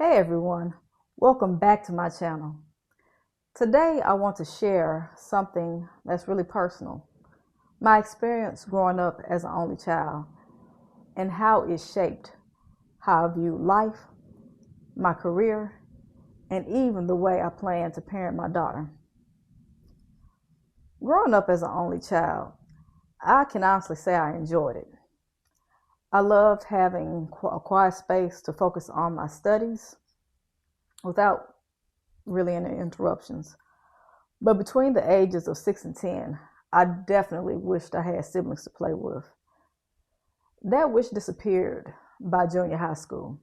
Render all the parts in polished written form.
Hey everyone, welcome back to my channel. Today I want to share something that's really personal. My experience growing up as an only child and how it shaped how I view life, my career, and even the way I plan to parent my daughter. Growing up as an only child, I can honestly say I enjoyed it. I loved having a quiet space to focus on my studies without really any interruptions. But between the ages of 6 and 10, I definitely wished I had siblings to play with. That wish disappeared by junior high school.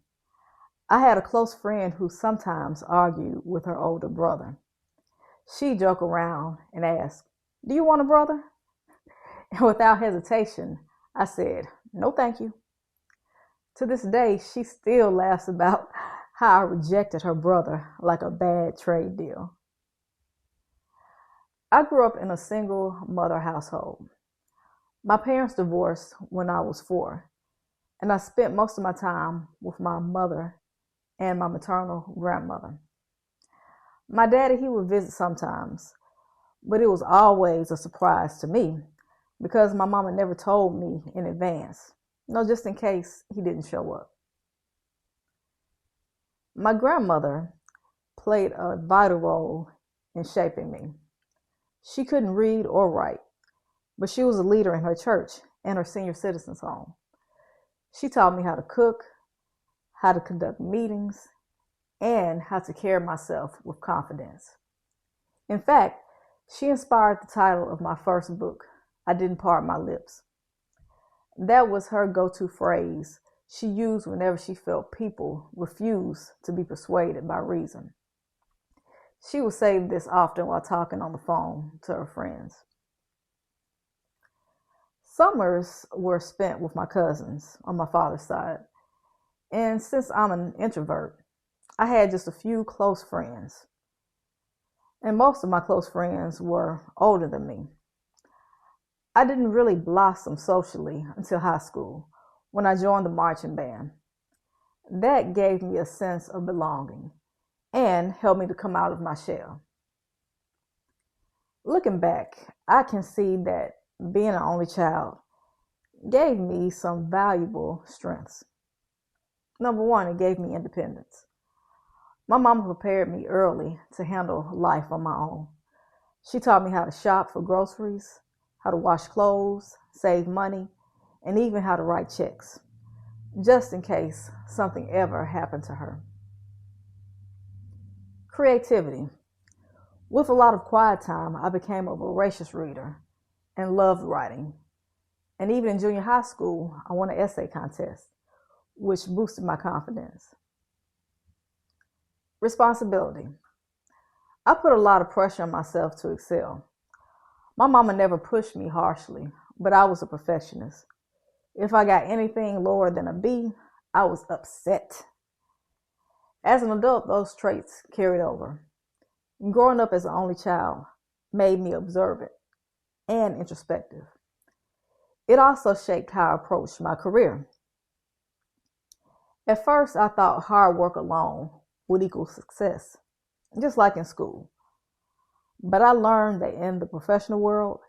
I had a close friend who sometimes argued with her older brother. She'd joke around and ask, "Do you want a brother?" And without hesitation, I said, "No, thank you." To this day, she still laughs about how I rejected her brother like a bad trade deal. I grew up in a single mother household. My parents divorced when I was 4, and I spent most of my time with my mother and my maternal grandmother. My daddy, he would visit sometimes, but it was always a surprise to me because my mama never told me in advance, just in case he didn't show up. My grandmother played a vital role in shaping me. She couldn't read or write, but she was a leader in her church and her senior citizens home. She taught me how to cook, how to conduct meetings, and how to carry myself with confidence. In fact, she inspired the title of my first book, I Didn't Part My Lips. That was her go-to phrase she used whenever she felt people refused to be persuaded by reason. She would say this often while talking on the phone to her friends. Summers were spent with my cousins on my father's side, and since I'm an introvert, I had just a few close friends, and most of my close friends were older than me. I didn't really blossom socially until high school when I joined the marching band. That gave me a sense of belonging and helped me to come out of my shell. Looking back, I can see that being an only child gave me some valuable strengths. Number one, it gave me independence. My mama prepared me early to handle life on my own. She taught me how to shop for groceries, how to wash clothes, save money, and even how to write checks, just in case something ever happened to her. Creativity. With a lot of quiet time, I became a voracious reader and loved writing. And even in junior high school, I won an essay contest, which boosted my confidence. Responsibility. I put a lot of pressure on myself to excel. My mama never pushed me harshly, but I was a perfectionist. If I got anything lower than a B, I was upset. As an adult, those traits carried over. Growing up as an only child made me observant and introspective. It also shaped how I approached my career. At first, I thought hard work alone would equal success, just like in school. But I learned that in the professional world,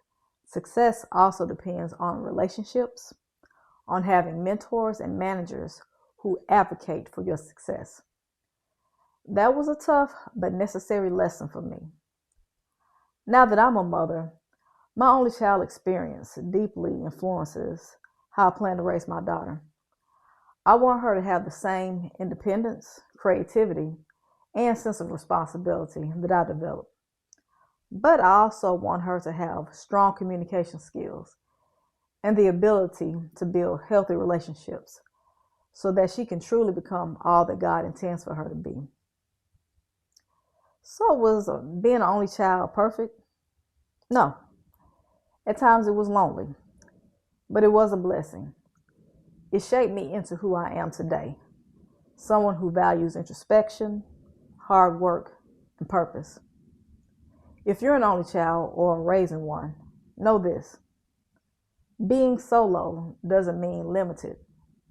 success also depends on relationships, on having mentors and managers who advocate for your success. That was a tough but necessary lesson for me. Now that I'm a mother, my only child experience deeply influences how I plan to raise my daughter. I want her to have the same independence, creativity, and sense of responsibility that I developed. But I also want her to have strong communication skills and the ability to build healthy relationships so that she can truly become all that God intends for her to be. So was being an only child perfect? No. At times it was lonely, but it was a blessing. It shaped me into who I am today, someone who values introspection, hard work, and purpose. If you're an only child or raising one, know this. Being solo doesn't mean limited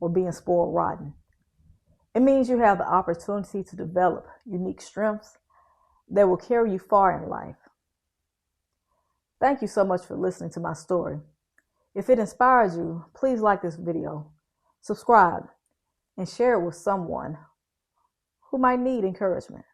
or being spoiled rotten. It means you have the opportunity to develop unique strengths that will carry you far in life. Thank you so much for listening to my story. If it inspired you, please like this video, subscribe, and share it with someone who might need encouragement.